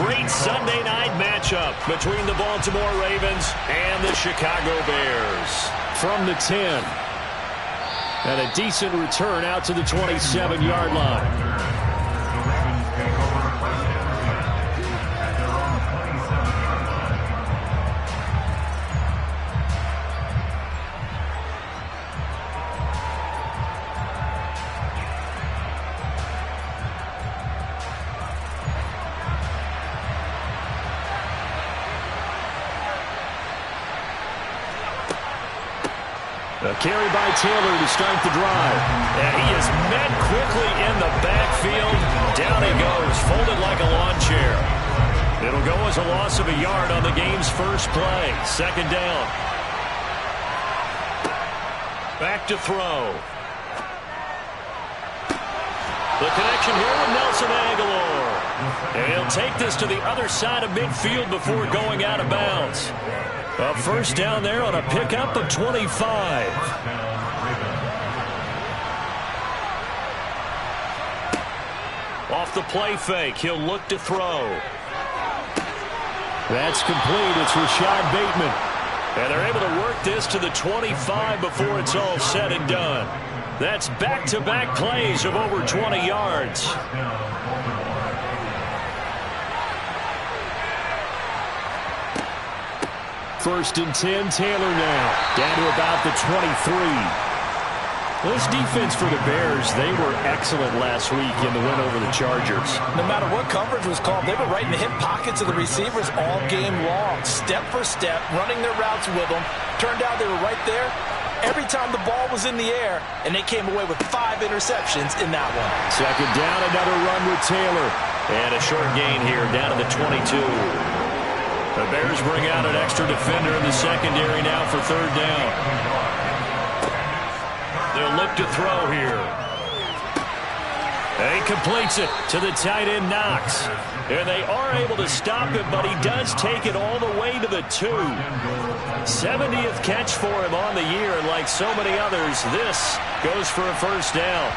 great Sunday night matchup between the Baltimore Ravens and the Chicago Bears. From the 10. And a decent return out to the 27-yard line. A carry by Taylor to start the drive. And he is met quickly in the backfield. Down he goes, folded like a lawn chair. It'll go as a loss of a yard on the game's first play. Second down. Back to throw. The connection here with Nelson Agholor. And he'll take this to the other side of midfield before going out of bounds. A first down there on a pickup of 25. Off the play fake, he'll look to throw. That's complete. It's Rashad Bateman. And they're able to work this to the 25 before it's all said and done. That's back-to-back plays of over 20 yards. First and 10, Taylor now. Down to about the 23. This defense for the Bears, they were excellent last week in the win over the Chargers. No matter what coverage was called, they were right in the hip pockets of the receivers all game long. Step for step, running their routes with them. Turned out they were right there every time the ball was in the air, and they came away with 5 interceptions in that one. Second down, another run with Taylor. And a short gain here, down to the 22. The Bears bring out an extra defender in the secondary now for third down. They'll look to throw here. And he completes it to the tight end, Knox. And they are able to stop him, but he does take it all the way to the 2. 70th catch for him on the year, and like so many others, this goes for a first down.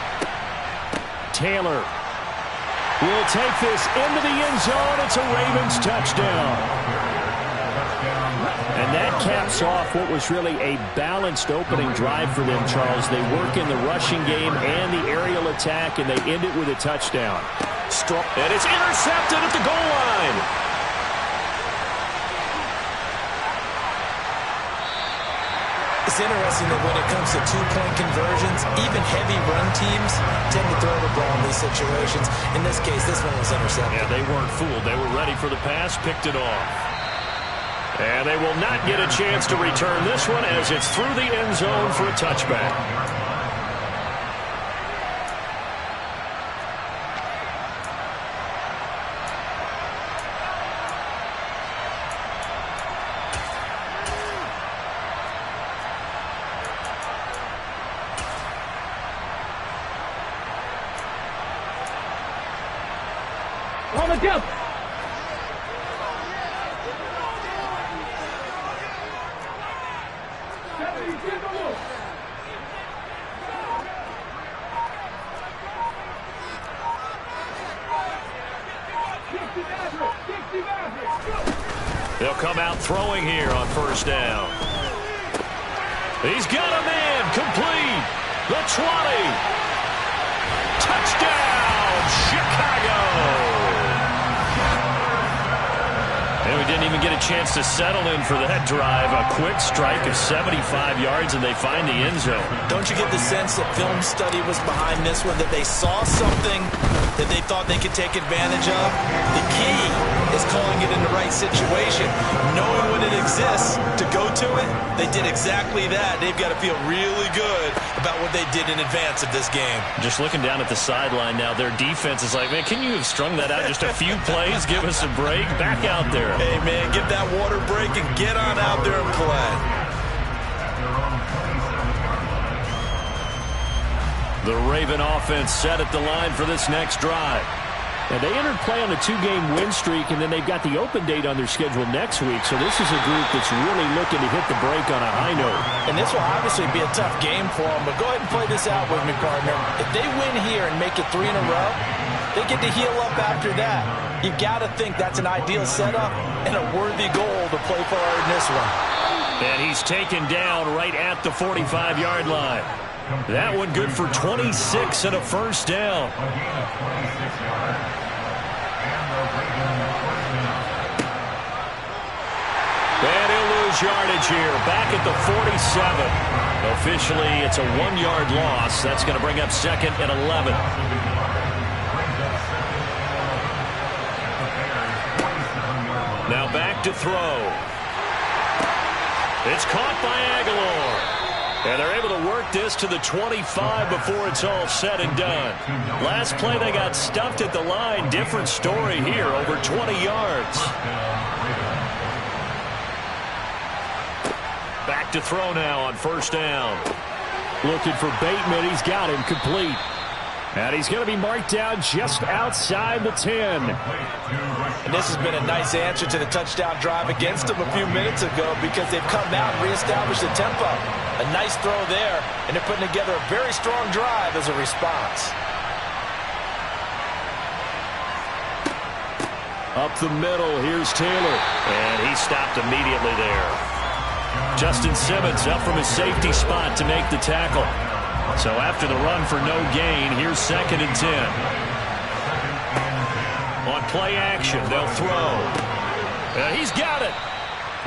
Taylor will take this into the end zone. It's a Ravens touchdown. And that caps off what was really a balanced opening drive for them, Charles. They work in the rushing game and the aerial attack, and they end it with a touchdown. And it's intercepted at the goal line. It's interesting that when it comes to two-point conversions, even heavy run teams tend to throw the ball in these situations. In this case, this one was intercepted. Yeah, they weren't fooled. They were ready for the pass, picked it off. And they will not get a chance to return this one as it's through the end zone for a touchback. On the jump. They'll come out throwing here on first down. He's got a man complete. The 20. Touchdown, Chicago. And we didn't even get a chance to settle in for that drive. A quick strike of 75 yards, and they find the end zone. Don't you get the sense that film study was behind this one, that they saw something that they thought they could take advantage of? The key is calling it in the right situation. Knowing when it exists to go to it, they did exactly that. They've got to feel really good about what they did in advance of this game. Just looking down at the sideline now, their defense is like, man, can you have strung that out just a few plays? Give us a break. Back out there. Hey, man, give that water break and get on out there and play. The Raven offense set at the line for this next drive. And they entered play on a 2-game win streak, and then they've got the open date on their schedule next week. So this is a group that's really looking to hit the break on a high note. And this will obviously be a tough game for them, but go ahead and play this out with me, partner. If they win here and make it 3 in a row, They get to heal up after that. You got to think that's an ideal setup and a worthy goal to play for in this one. And he's taken down right at the 45-yard line. That one good for 26 and a first down. And he'll lose yardage here, back at the 47. Officially, it's a 1-yard loss. That's going to bring up 2nd and 11. Now back to throw. It's caught by Aguilar. And they're able to work this to the 25 before it's all said and done. Last play, they got stuffed at the line. Different story here, over 20 yards. Back to throw now on first down. Looking for Bateman. He's got him complete. And he's going to be marked down just outside the 10. And this has been a nice answer to the touchdown drive against them a few minutes ago because they've come out and reestablished the tempo. A nice throw there, and they're putting together a very strong drive as a response. Up the middle, here's Taylor. And he stopped immediately there. Justin Simmons up from his safety spot to make the tackle. So after the run for no gain, here's 2nd and 10. On play action, they'll throw. He's got it.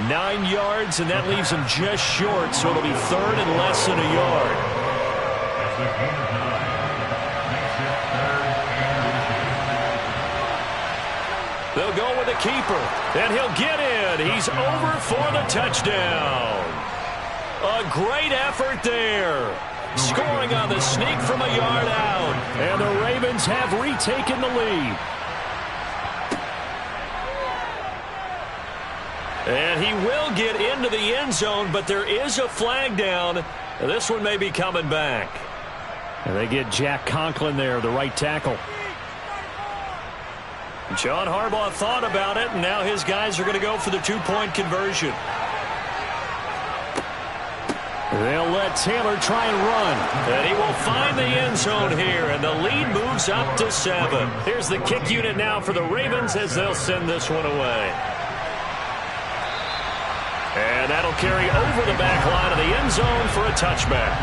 9 yards, and that leaves him just short, so it'll be 3rd and less than a yard. They'll go with the keeper, and he'll get in. He's over for the touchdown. A great effort there. Scoring on the sneak from a yard out. And the Ravens have retaken the lead. And he will get into the end zone, but there is a flag down. This one may be coming back. And they get Jack Conklin there, the right tackle. John Harbaugh thought about it, and now his guys are going to go for the 2-point conversion. They'll let Taylor try and run. And he will find the end zone here, and the lead moves up to 7. Here's the kick unit now for the Ravens as they'll send this one away. And that'll carry over the back line of the end zone for a touchback.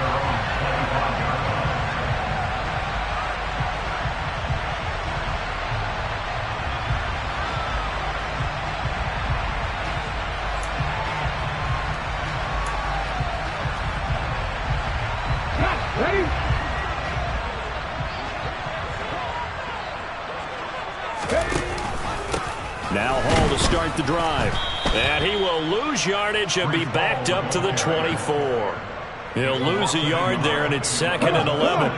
Now Hall to start the drive. And he will lose yardage and be backed up to the 24. He'll lose a yard there, and it's 2nd and 11.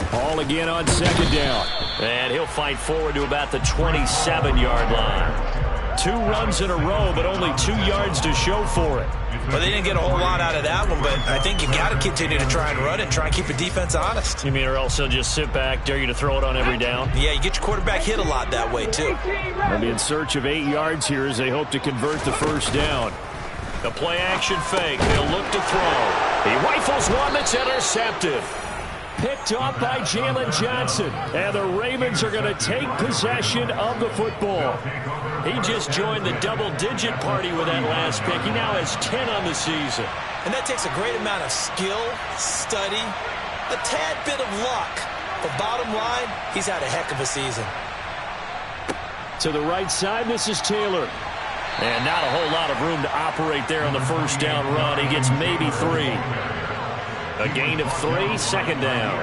Hall again on 2nd down. And he'll fight forward to about the 27-yard line. 2 runs in a row, but only 2 yards to show for it. Well, they didn't get a whole lot out of that one, but I think you got to continue to try and run it and try and keep the defense honest. You mean, or else they'll just sit back, dare you to throw it on every down? Yeah, you get your quarterback hit a lot that way, too. They'll be in search of 8 yards here as they hope to convert the first down. The play-action fake. They'll look to throw. He rifles one that's intercepted. Picked up by Jalen Johnson. And the Ravens are going to take possession of the football. He just joined the double-digit party with that last pick. He now has 10 on the season. And that takes a great amount of skill, study, a tad bit of luck. But bottom line, he's had a heck of a season. To the right side, this is Taylor. And not a whole lot of room to operate there on the first down run. He gets maybe 3. A gain of 3, 2nd down.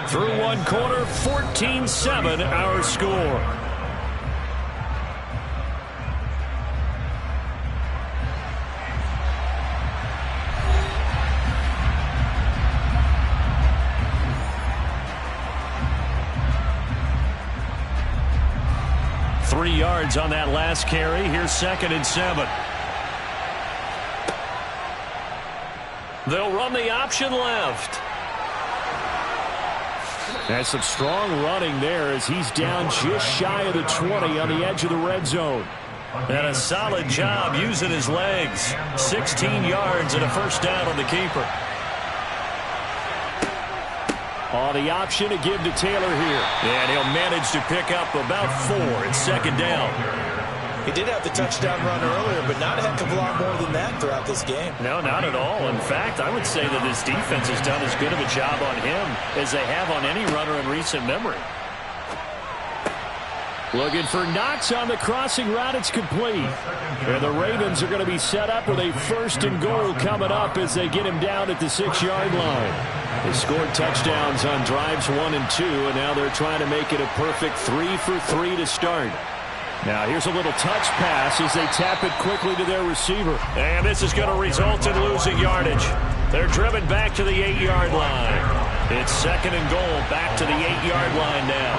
Through one quarter, 14-7 our score. Three yards on that last carry. Here's 2nd and 7. They'll run the option left. That's some strong running there as he's down just shy of the 20 on the edge of the red zone. And a solid job using his legs. 16 yards and a first down on the keeper. On the option to give to Taylor here. And he'll manage to pick up about 4. It's second down. He did have the touchdown run earlier, but not a heck of a lot more than that throughout this game. No, not at all. In fact, I would say that this defense has done as good of a job on him as they have on any runner in recent memory. Looking for Knox on the crossing route. It's complete. And the Ravens are going to be set up with a 1st and goal coming up as they get him down at the 6-yard line. They scored touchdowns on drives 1 and 2, and now they're trying to make it a perfect 3 for 3 to start. Now here's a little touch pass as they tap it quickly to their receiver. And this is going to result in losing yardage. They're driven back to the 8-yard line. It's 2nd and goal, back to the 8-yard line now.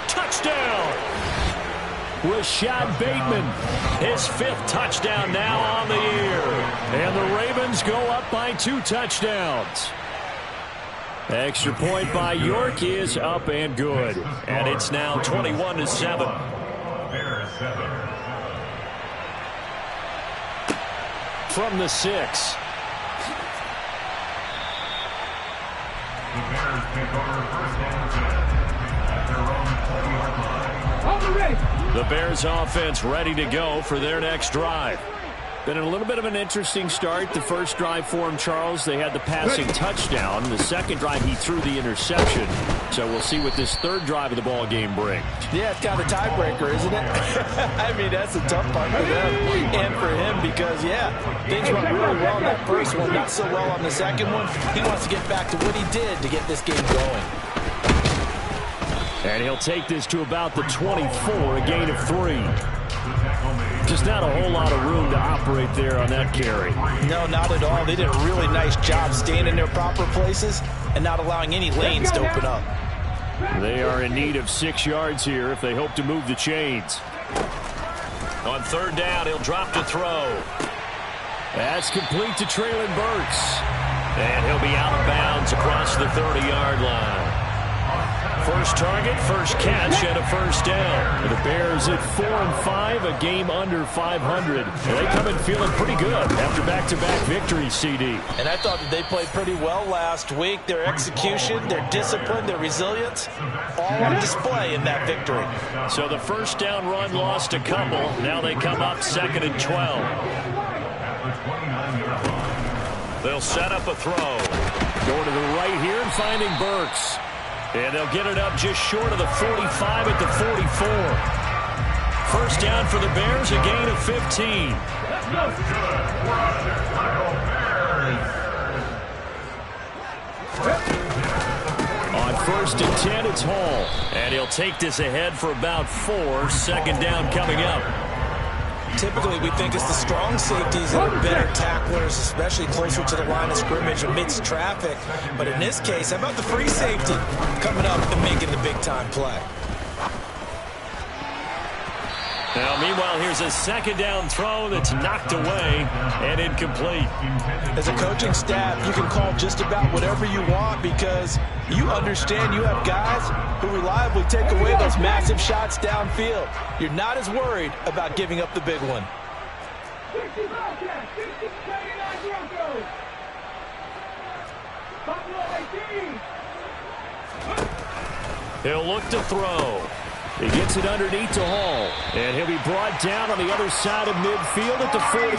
Touchdown! Rashad Bateman, his 5th touchdown now on the year. And the Ravens go up by 2 touchdowns. Extra point by York is up and good. And it's now 21-7. From the 6. The Bears take over 1st and 10 at their own 20-yard line. On the race. The Bears offense ready to go for their next drive. Been a little bit of an interesting start. The first drive for him, Charles, they had the passing touchdown. The second drive, he threw the interception. So we'll see what this 3rd drive of the ball game brings. Yeah, it's kind of a tiebreaker, isn't it? I mean, that's the tough part for them and for him because, yeah, things went really well in that first one, not so well on the second one. He wants to get back to what he did to get this game going. And he'll take this to about the 24, a gain of 3. Just not a whole lot of room to operate there on that carry. No, not at all. They did a really nice job staying in their proper places and not allowing any lanes to open up. They are in need of 6 yards here if they hope to move the chains. On 3rd down, he'll drop to throw. That's complete to Treylon Burks. And he'll be out of bounds across the 30-yard line. First target, first catch, and a first down. The Bears at 4-5, a game under 500. And they come in feeling pretty good after back-to-back victories, CD. And I thought that they played pretty well last week. Their execution, their discipline, their resilience, all on display in that victory. So the first down run lost a couple. Now they come up 2nd and 12. They'll set up a throw. Going to the right here and finding Burks. And they'll get it up just short of the 45 at the 44. First down for the Bears, a gain of 15. On 1st and 10, it's Hall. And he'll take this ahead for about 4. 2nd down coming up. Typically, we think it's the strong safeties that are better tacklers, especially closer to the line of scrimmage amidst traffic. But in this case, how about the free safety coming up and making the big-time play? Now, meanwhile, here's a 2nd down throw that's knocked away and incomplete. As a coaching staff, you can call just about whatever you want because you understand you have guys who reliably take away those massive shots downfield. You're not as worried about giving up the big one. He'll look to throw. He gets it underneath to Hall. And he'll be brought down on the other side of midfield at the 43.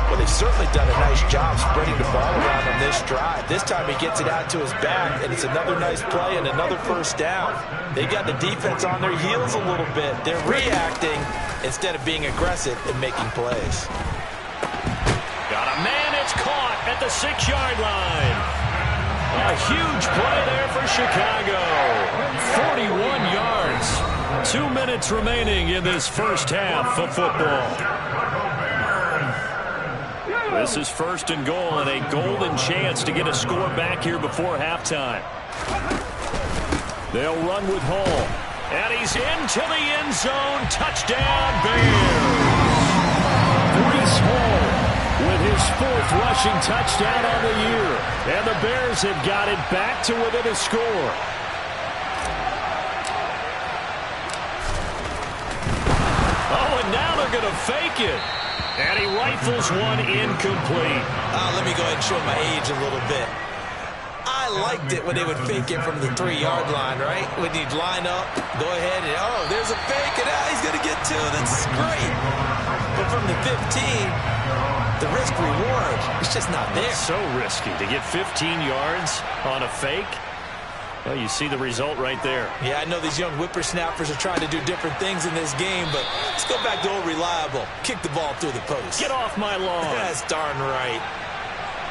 Well, they've certainly done a nice job spreading the ball around on this drive. This time he gets it out to his back, and it's another nice play and another first down. They got the defense on their heels a little bit. They're reacting instead of being aggressive and making plays. Got a man, it's caught at the 6-yard line. A huge play there for Chicago. 41 yards. 2 minutes remaining in this first half of football. This is 1st and goal and a golden chance to get a score back here before halftime. They'll run with Hall. And he's into the end zone. Touchdown, Bears. Breece Hall his 4th rushing touchdown on the year. And the Bears have got it back to within a score. Oh, and now they're going to fake it. And he rifles one incomplete. Let me go ahead and show my age a little bit. I liked it when they would fake it from the 3-yard line, right? When you'd line up, go ahead, and there's a fake, and he's going to get 2. That's great. But from the 15, the risk-reward, it's just not there. It's so risky to get 15 yards on a fake. Well, you see the result right there. Yeah, I know these young whippersnappers are trying to do different things in this game, but let's go back to old reliable. Kick the ball through the post. Get off my lawn. That's darn right.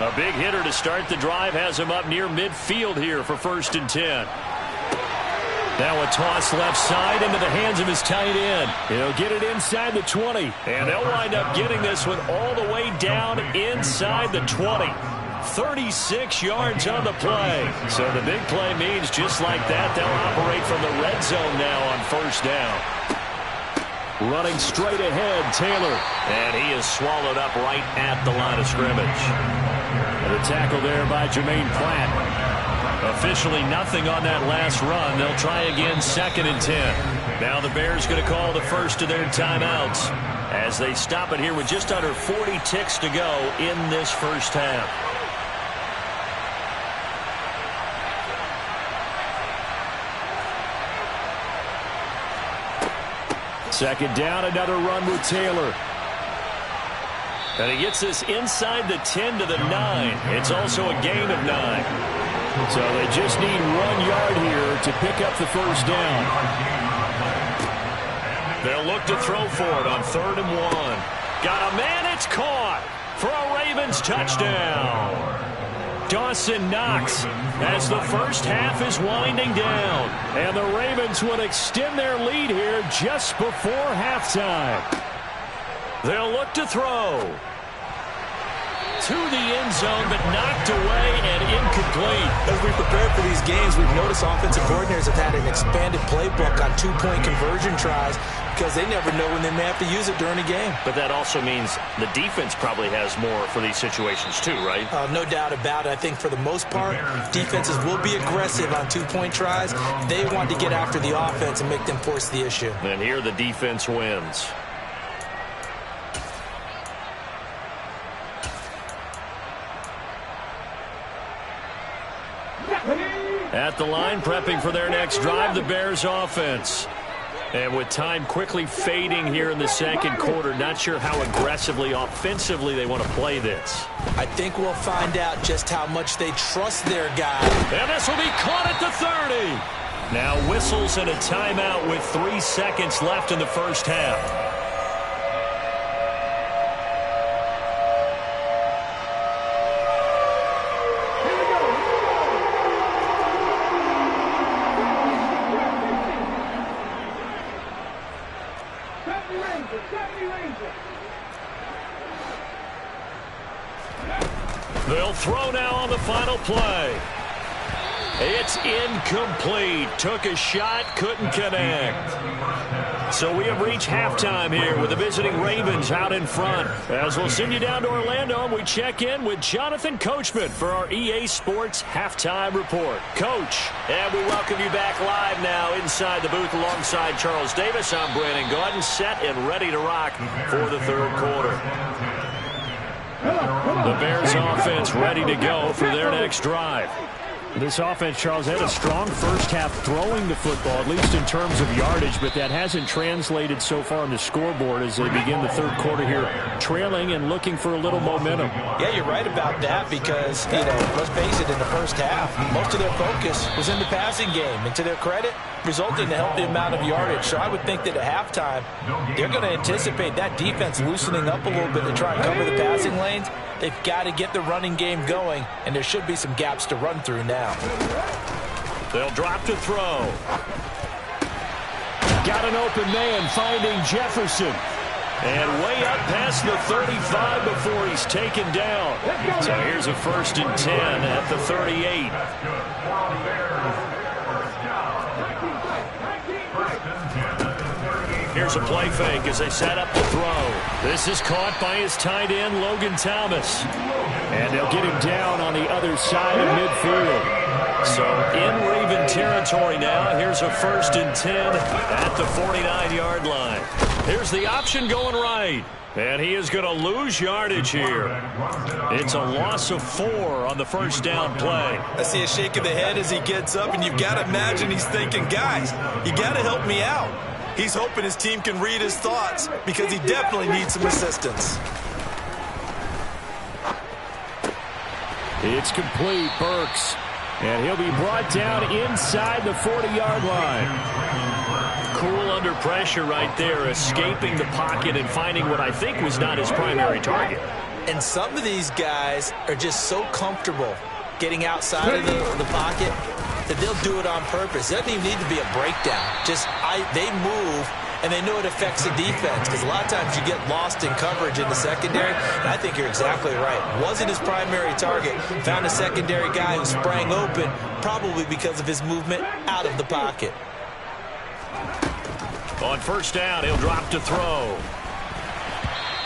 A big hitter to start the drive has him up near midfield here for 1st and 10. Now a toss left side into the hands of his tight end. He'll get it inside the 20. And they'll wind up getting this one all the way down inside the 20. 36 yards on the play. So the big play means just like that, they'll operate from the red zone now on 1st down. Running straight ahead, Taylor. And he is swallowed up right at the line of scrimmage. The tackle there by Jermaine Pratt. Officially nothing on that last run. They'll try again 2nd and 10. Now the Bears going to call the first of their timeouts as they stop it here with just under 40 ticks to go in this first half. Second down, another run with Taylor. And he gets this inside the 10 to the 9. It's also a gain of 9. So they just need 1 yard here to pick up the first down. They'll look to throw for it on 3rd and 1. Got a man, it's caught for a Ravens touchdown. Dawson Knox as the first half is winding down. And the Ravens will extend their lead here just before halftime. They'll look to throw. To the end zone, but knocked away and incomplete. As we prepare for these games, we've noticed offensive coordinators have had an expanded playbook on 2-point conversion tries because they never know when they may have to use it during a game. But that also means the defense probably has more for these situations too, right? No doubt about it. I think for the most part, defenses will be aggressive on 2-point tries. They want to get after the offense and make them force the issue. And here the defense wins. At the line, prepping for their next drive, the Bears offense. And with time quickly fading here in the second quarter, not sure how aggressively, offensively they want to play this. I think we'll find out just how much they trust their guy. And this will be caught at the 30. Now whistles and a timeout with 3 seconds left in the first half. They'll throw now on the final play. It's incomplete. Took a shot, couldn't connect. So we have reached halftime here with the visiting Ravens out in front. As we'll send you down to Orlando, and we check in with Jonathan Coachman for our EA Sports Halftime Report. Coach, and we welcome you back live now inside the booth alongside Charles Davis. I'm Brandon Gaudin, set and ready to rock for the third quarter. The Bears offense ready to go for their next drive. This offense, Charles, had a strong first half throwing the football, at least in terms of yardage, but that hasn't translated so far on the scoreboard as they begin the third quarter here, trailing and looking for a little momentum. Yeah, you're right about that because, let's face it, in the first half, most of their focus was in the passing game. And to their credit, resulted in a healthy amount of yardage. So I would think that at halftime, they're going to anticipate that defense loosening up a little bit to try and cover the passing lanes. They've got to get the running game going, and there should be some gaps to run through now. They'll drop to throw. Got an open man finding Jefferson. And way up past the 35 before he's taken down. So here's a 1st and 10 at the 38. Here Here's a play fake as they set up the throw. This is caught by his tight end, Logan Thomas. And they'll get him down on the other side of midfield. So in Raven territory now. Here's a 1st and 10 at the 49-yard line. Here's the option going right. And he is going to lose yardage here. It's a loss of 4 on the first down play. I see a shake of the head as he gets up, and you've got to imagine he's thinking, guys, you got to help me out. He's hoping his team can read his thoughts because he definitely needs some assistance. It's complete, Burks. And he'll be brought down inside the 40-yard line. Cool under pressure right there, escaping the pocket and finding what I think was not his primary target. And some of these guys are just so comfortable getting outside of the pocket that they'll do it on purpose. It doesn't even need to be a breakdown. They move, and they know it affects the defense because a lot of times you get lost in coverage in the secondary, and I think you're exactly right. Wasn't his primary target. Found a secondary guy who sprang open, probably because of his movement out of the pocket. On first down, he'll drop to throw.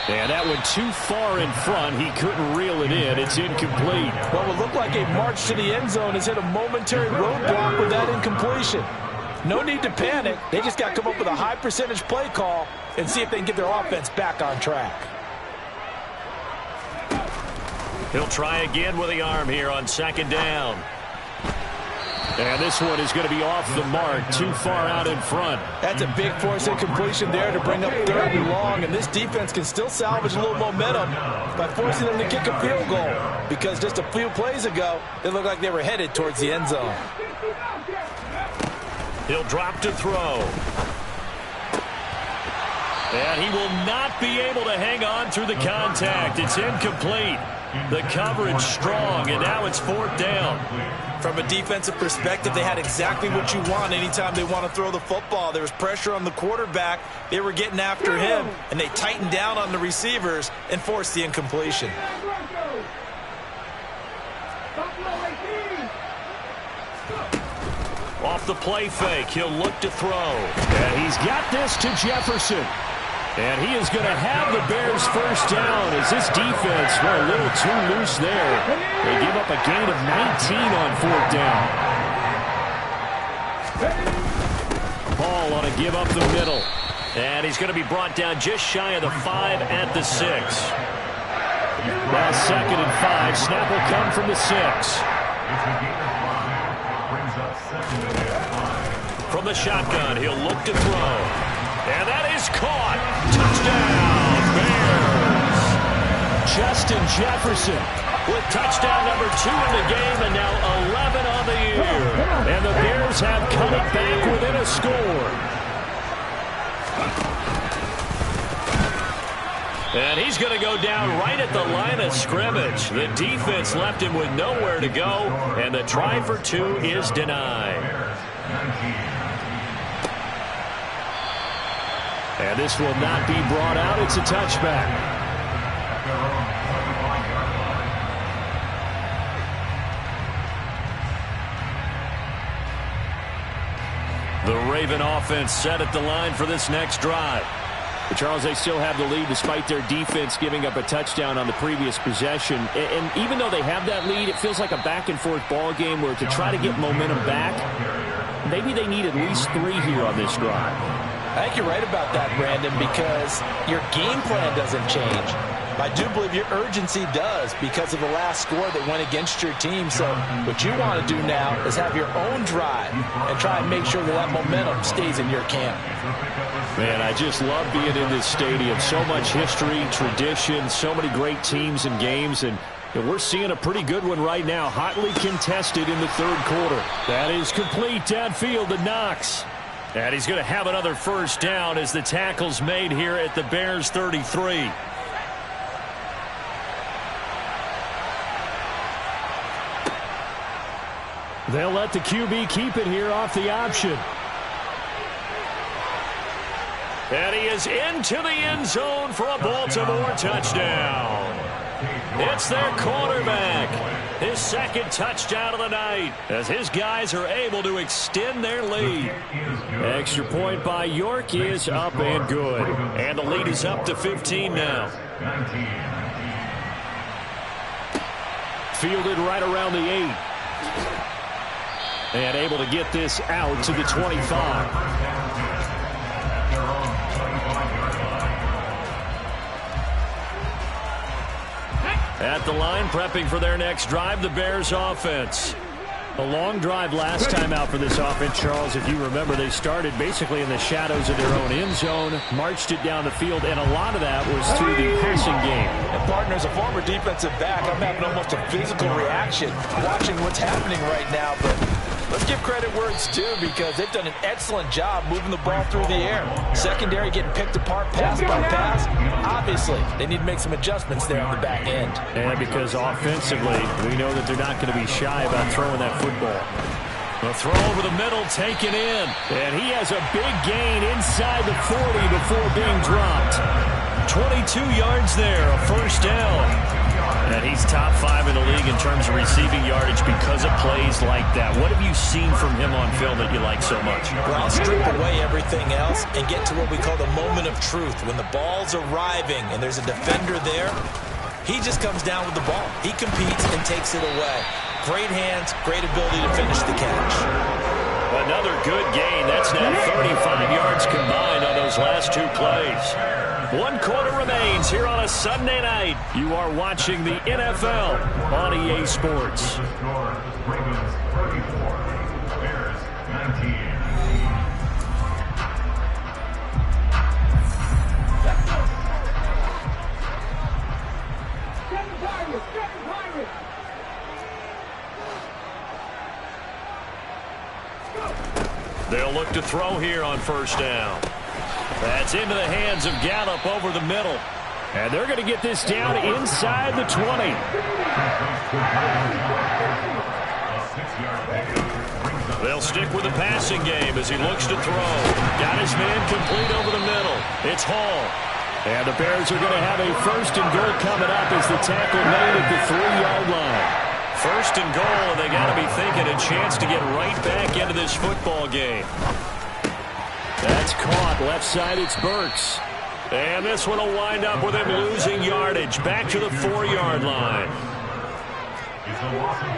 And that went too far in front. He couldn't reel it in. It's incomplete. What would look like a march to the end zone has hit a momentary roadblock with that incompletion. No need to panic. They just got to come up with a high percentage play call and see if they can get their offense back on track. He'll try again with the arm here on 2nd down. And this one is going to be off the mark, too far out in front. That's a big force incompletion there to bring up 3rd and long, and this defense can still salvage a little momentum by forcing them to kick a field goal, because just a few plays ago, it looked like they were headed towards the end zone. He'll drop to throw. And he will not be able to hang on through the contact. It's incomplete. The coverage strong, and now it's 4th down. From a defensive perspective, they had exactly what you want anytime they want to throw the football. There was pressure on the quarterback. They were getting after him, and they tightened down on the receivers and forced the incompletion. Off the play fake, he'll look to throw. And he's got this to Jefferson. And he is going to have the Bears first down as this defense were a little too loose there. They give up a gain of 19 on 4th down. Ball on a give up the middle. And he's going to be brought down just shy of the 5 at the 6. Now 2nd and 5. Snap will come from the 6. From the shotgun, he'll look to throw. And that is caught. Touchdown, Bears. Justin Jefferson with touchdown number 2 in the game, and now 11 on the year. And the Bears have cut it back within a score. And he's going to go down right at the line of scrimmage. The defense left him with nowhere to go, and the try for 2 is denied. And this will not be brought out. It's a touchback. The Raven offense set at the line for this next drive. But Charles, they still have the lead despite their defense giving up a touchdown on the previous possession. And even though they have that lead, it feels like a back-and-forth ball game where to try to get momentum back, maybe they need at least 3 here on this drive. I think you're right about that, Brandon, because your game plan doesn't change. I do believe your urgency does because of the last score that went against your team. So what you want to do now is have your own drive and try and make sure that that momentum stays in your camp. Man, I just love being in this stadium. So much history, tradition, so many great teams and games, and we're seeing a pretty good one right now, hotly contested in the 3rd quarter. That is complete downfield to Knox. And he's going to have another first down as the tackle's made here at the Bears 33. They'll let the QB keep it here off the option. And he is into the end zone for a Baltimore touchdown. It's their quarterback. his second touchdown of the night, as his guys are able to extend their lead. Extra point by York is up and good. And the lead is up to 15 now. Fielded right around the 8. And able to get this out to the 25. At the line, prepping for their next drive, the Bears offense. A long drive last time out for this offense, Charles. If you remember, they started basically in the shadows of their own end zone, marched it down the field, and a lot of that was through the passing game. And partner, as a former defensive back, I'm having almost a physical reaction watching what's happening right now, but let's give credit where it's due because they've done an excellent job moving the ball through the air. Secondary getting picked apart pass by pass. Obviously, they need to make some adjustments there on the back end. And because offensively, we know that they're not going to be shy about throwing that football. The throw over the middle, taken in. And he has a big gain inside the 40 before being dropped. 22 yards there, a first down. And he's top 5 in the league in terms of receiving yardage because of plays like that. What have you seen from him on film that you like so much? Well, I'll strip away everything else and get to what we call the moment of truth. When the ball's arriving and there's a defender there, he just comes down with the ball. He competes and takes it away. Great hands, great ability to finish the catch. Another good gain. That's now 35 yards combined on those last 2 plays. 1 quarter remains here on a Sunday night. You are watching the NFL on EA Sports. Ravens 34, Bears 19. They'll look to throw here on first down. That's into the hands of Gallup over the middle. And they're going to get this down inside the 20. They'll stick with the passing game as he looks to throw. Got his man complete over the middle. It's Hall. And the Bears are going to have a first and goal coming up as the tackle made at the 3-yard line. First and goal, and they got to be thinking a chance to get right back into this football game. That's caught. Left side, it's Burks. And this one will wind up with him losing yardage. Back to the 4-yard line. It's a loss of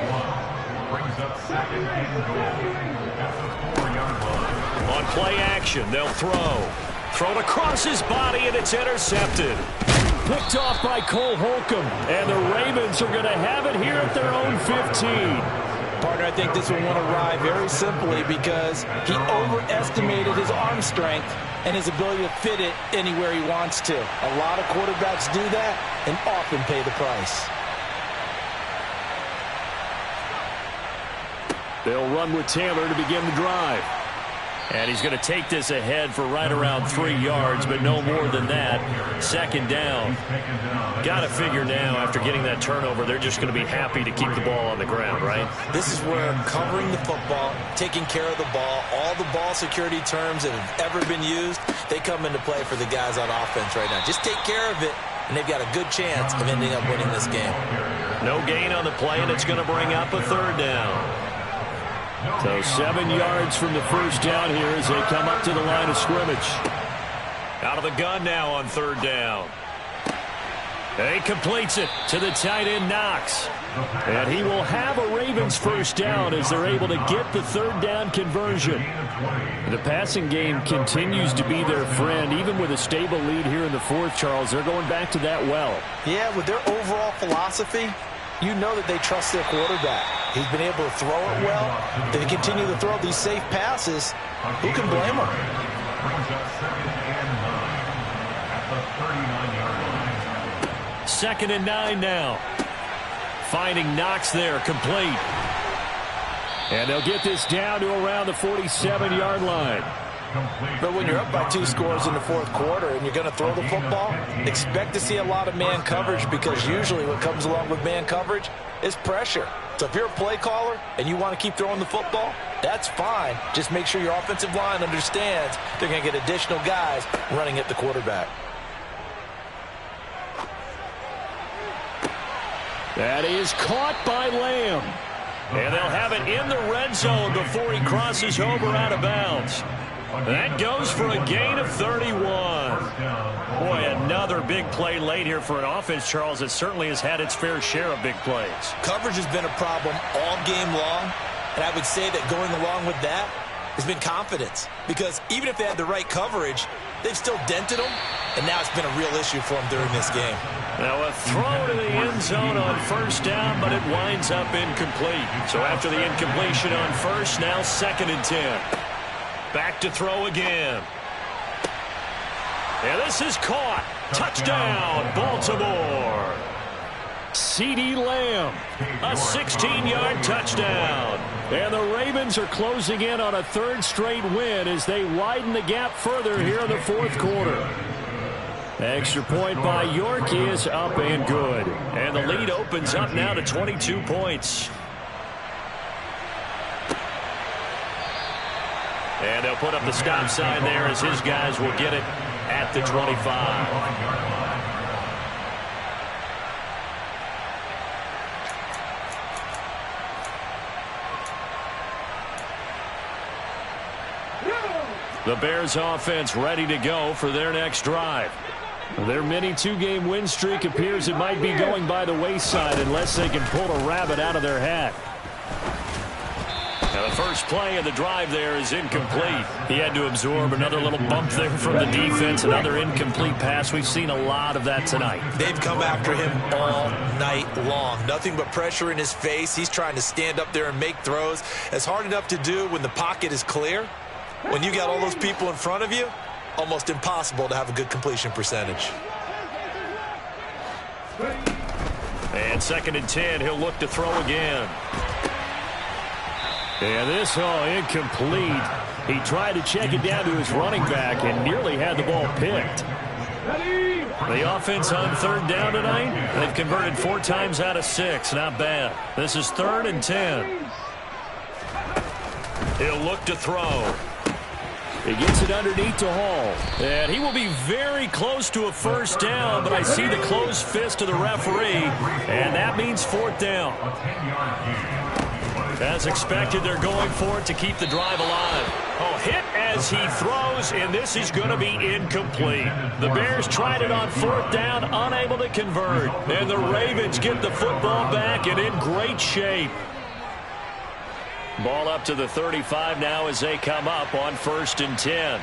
1. Brings up second and goal at the 4-yard line. On play action, they'll throw. Thrown across his body, and it's intercepted. Picked off by Cole Holcomb. And the Ravens are going to have it here at their own 15. Partner, I think this one won't arrive very simply because he overestimated his arm strength and his ability to fit it anywhere he wants to. A lot of quarterbacks do that and often pay the price. They'll run with Taylor to begin the drive. And he's going to take this ahead for right around 3 yards, but no more than that. Second down. Got to figure now, after getting that turnover, they're just going to be happy to keep the ball on the ground, right? This is where covering the football, taking care of the ball, all the ball security terms that have ever been used, they come into play for the guys on offense right now. Just take care of it, and they've got a good chance of ending up winning this game. No gain on the play, and it's going to bring up a 3rd down. So 7 yards from the first down here as they come up to the line of scrimmage. Out of the gun now on 3rd down. He completes it to the tight end, Knox. And he will have a Ravens first down as they're able to get the 3rd down conversion. The passing game continues to be their friend. Even with a stable lead here in the 4th, Charles, they're going back to that well. Yeah, with their overall philosophy, you know that they trust their quarterback. He's been able to throw it well. They continue to throw these safe passes. Who can blame them? Brings up 2nd and 9 at the 39-yard line. 2nd and 9 now. Finding Knox there, complete. And they'll get this down to around the 47-yard line. But when you're up by 2 scores in the 4th quarter and you're going to throw the football, expect to see a lot of man coverage because usually what comes along with man coverage is pressure. So if you're a play caller and you want to keep throwing the football, that's fine. Just make sure your offensive line understands they're going to get additional guys running at the quarterback. That is caught by Lamb. And they'll have it in the red zone before he crosses over out of bounds. That goes for a gain of 31. Boy, another big play late here for an offense, Charles, that certainly has had its fair share of big plays. Coverage has been a problem all game long, and I would say that going along with that has been confidence. Because even if they had the right coverage, they've still dented them, and now it's been a real issue for them during this game. Now a throw to the end zone on first down, but it winds up incomplete. So after the incompletion on first, now 2nd and 10. Back to throw again. And this is caught. Touchdown, Baltimore. CeeDee Lamb, a 16-yard touchdown. And the Ravens are closing in on a 3rd straight win as they widen the gap further here in the 4th quarter. Extra point by York is up and good. And the lead opens up now to 22 points. And they'll put up the stop sign there as his guys will get it at the 25. The Bears offense ready to go for their next drive. Their mini 2-game win streak appears it might be going by the wayside unless they can pull a rabbit out of their hat. Now the first play of the drive there is incomplete. He had to absorb another little bump there from the defense, another incomplete pass. We've seen a lot of that tonight. They've come after him all night long. Nothing but pressure in his face. He's trying to stand up there and make throws. It's hard enough to do when the pocket is clear. When you got all those people in front of you, almost impossible to have a good completion percentage. And 2nd and 10, he'll look to throw again. And this, incomplete. He tried to check it down to his running back and nearly had the ball picked. The offense on 3rd down tonight, they've converted 4 times out of 6. Not bad. This is 3rd and 10. He'll look to throw. He gets it underneath to Hall. And he will be very close to a first down, but I see the closed fist of the referee, and that means 4th down. As expected, they're going for it to keep the drive alive. Oh, hit as he throws, and this is going to be incomplete. The Bears tried it on 4th down, unable to convert. And the Ravens get the football back and in great shape. Ball up to the 35 now as they come up on 1st and 10.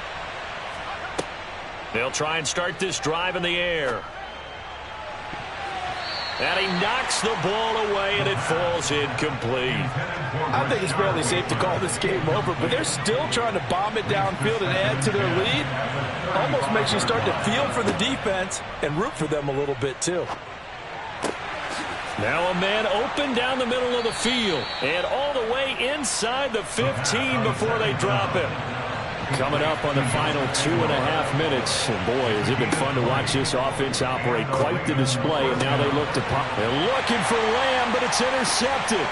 They'll try and start this drive in the air. And he knocks the ball away, and it falls incomplete. I think it's fairly safe to call this game over, but they're still trying to bomb it downfield and add to their lead. Almost makes you start to feel for the defense and root for them a little bit, too. Now a man open down the middle of the field and all the way inside the 15 before they drop him. Coming up on the final 2.5 minutes. And boy, has it been fun to watch this offense operate. Quite the display. And now they look to pop. They're looking for Lamb, but it's intercepted.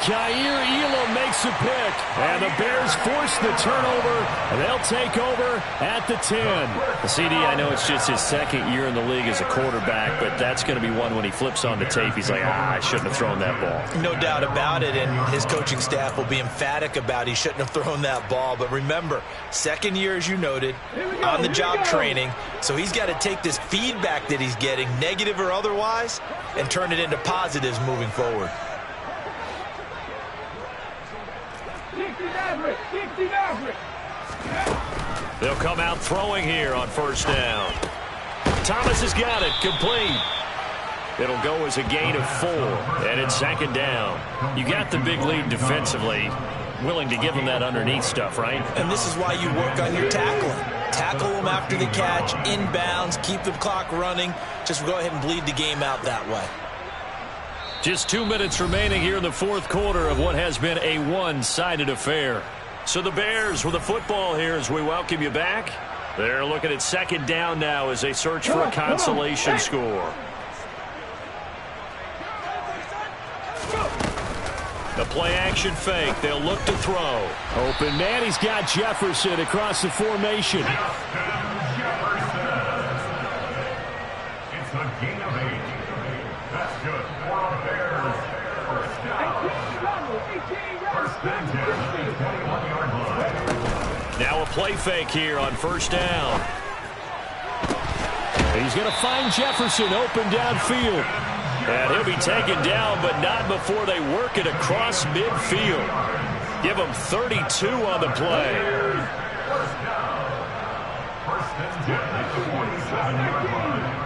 Kaiir Elam makes a pick. And the Bears force the turnover. And they'll take over at the 10. CD, I know it's just his 2nd year in the league as a quarterback, but that's going to be one when he flips on the tape. He's like, I shouldn't have thrown that ball. No doubt about it, and his coaching staff will be emphatic about he shouldn't have thrown that ball. But remember, 2nd year, as you noted, on-the-job training. So he's got to take this feedback that he's getting, negative or otherwise, and turn it into positives moving forward. They'll come out throwing here on 1st down. Thomas has got it. Complete. It'll go as a gain of 4. And it's 2nd down. You got the big lead defensively. Willing to give them that underneath stuff, right? And this is why you work on your tackling. Tackle them after the catch, inbounds, keep the clock running. Just go ahead and bleed the game out that way. Just 2 minutes remaining here in the 4th quarter of what has been a one-sided affair. So the Bears with the football here as we welcome you back. They're looking at 2nd down now as they search for a consolation score. The play-action fake. They'll look to throw. Open man. He's got Jefferson across the formation. It's a gain of 8. That's good. 4 on the Bears. Now a play fake here on first down. He's going to find Jefferson open downfield. And he'll be taken down, but not before they work it across midfield. Give him 32 on the play. First down. First and 10 at the 47-yard line.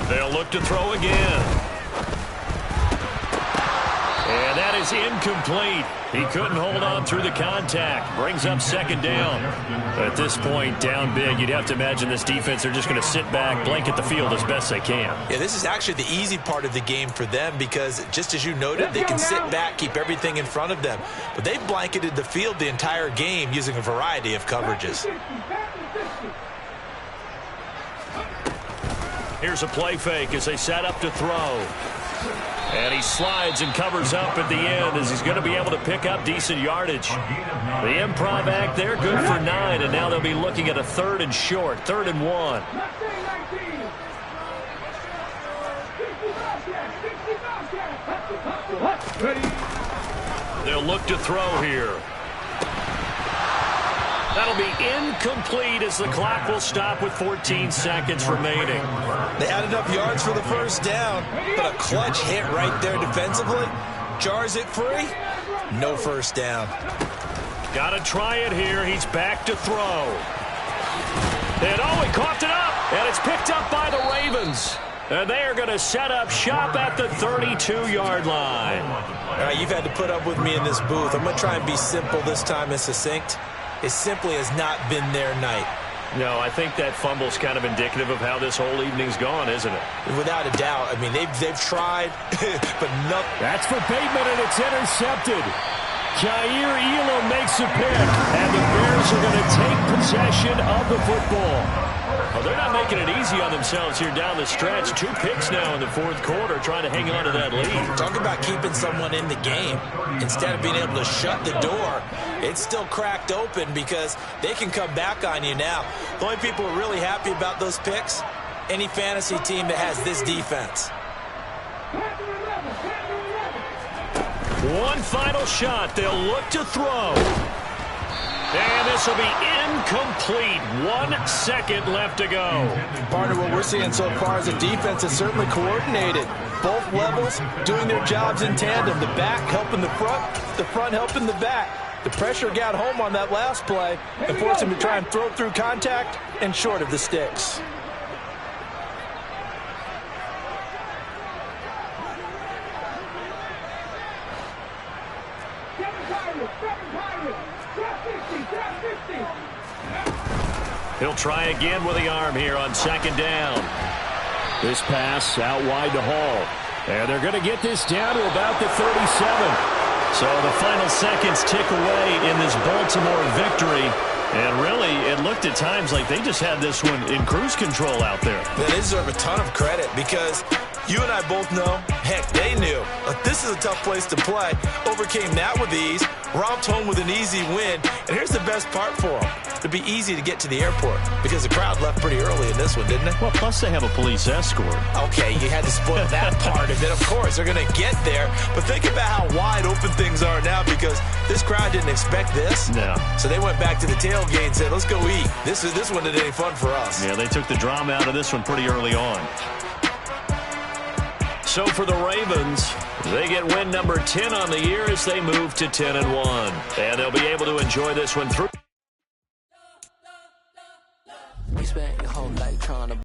They'll look to throw again. And that is incomplete. He couldn't hold on through the contact. Brings up second down. At this point, down big, you'd have to imagine this defense, they're just going to sit back, blanket the field as best they can. Yeah, this is actually the easy part of the game for them because, just as you noted, they can sit back, keep everything in front of them. But they've blanketed the field the entire game using a variety of coverages. Here's a play fake as they set up to throw. And he slides and covers up at the end as he's going to be able to pick up decent yardage. The improv act there, good for 9, and now they'll be looking at a 3rd and short, 3rd and 1. They'll look to throw here. That'll be incomplete as the clock will stop with 14 seconds remaining. They had enough yards for the first down, but a clutch hit right there defensively. Jars it free. No first down. Got to try it here. He's back to throw. And he coughed it up. And it's picked up by the Ravens. And they are going to set up shop at the 32-yard line. All right, you've had to put up with me in this booth. I'm going to try and be simple this time and succinct. It simply has not been their night. No, I think that fumble's kind of indicative of how this whole evening's gone, isn't it? Without a doubt. I mean, they've tried, but nothing. That's for Bateman, and it's intercepted. Jair Elam makes a pick, and the Bears are going to take possession of the football. Well, they're not making it easy on themselves here down the stretch. 2 picks now in the 4th quarter, trying to hang on to that lead. Talk about keeping someone in the game. Instead of being able to shut the door, it's still cracked open because they can come back on you now. The only people who are really happy about those picks, any fantasy team that has this defense. One final shot. They'll look to throw. And this will be incomplete. 1 second left to go. Partner, what we're seeing so far is a defense that's certainly coordinated. Both levels doing their jobs in tandem. The back helping the front helping the back. The pressure got home on that last play and forced him to try and throw through contact and short of the sticks. He'll try again with the arm here on second down. This pass out wide to Hall. And they're going to get this down to about the 37. So the final seconds tick away in this Baltimore victory. And really, it looked at times like they just had this one in cruise control out there. They deserve a ton of credit because you and I both know, heck, they knew. This is a tough place to play. Overcame that with ease. Romped home with an easy win. And here's the best part for them. It'd be easy to get to the airport because the crowd left pretty early in this one, didn't it? Well, plus they have a police escort. Okay, you had to spoil that part of it. Of course, they're going to get there. But think about how wide open things are now because this crowd didn't expect this. No. So they went back to the tailgate and said, let's go eat. This one didn't any fun for us. Yeah, they took the drama out of this one pretty early on. So for the Ravens, they get win number 10 on the year as they move to 10-1. And they'll be able to enjoy this one through. You spent your whole life trying to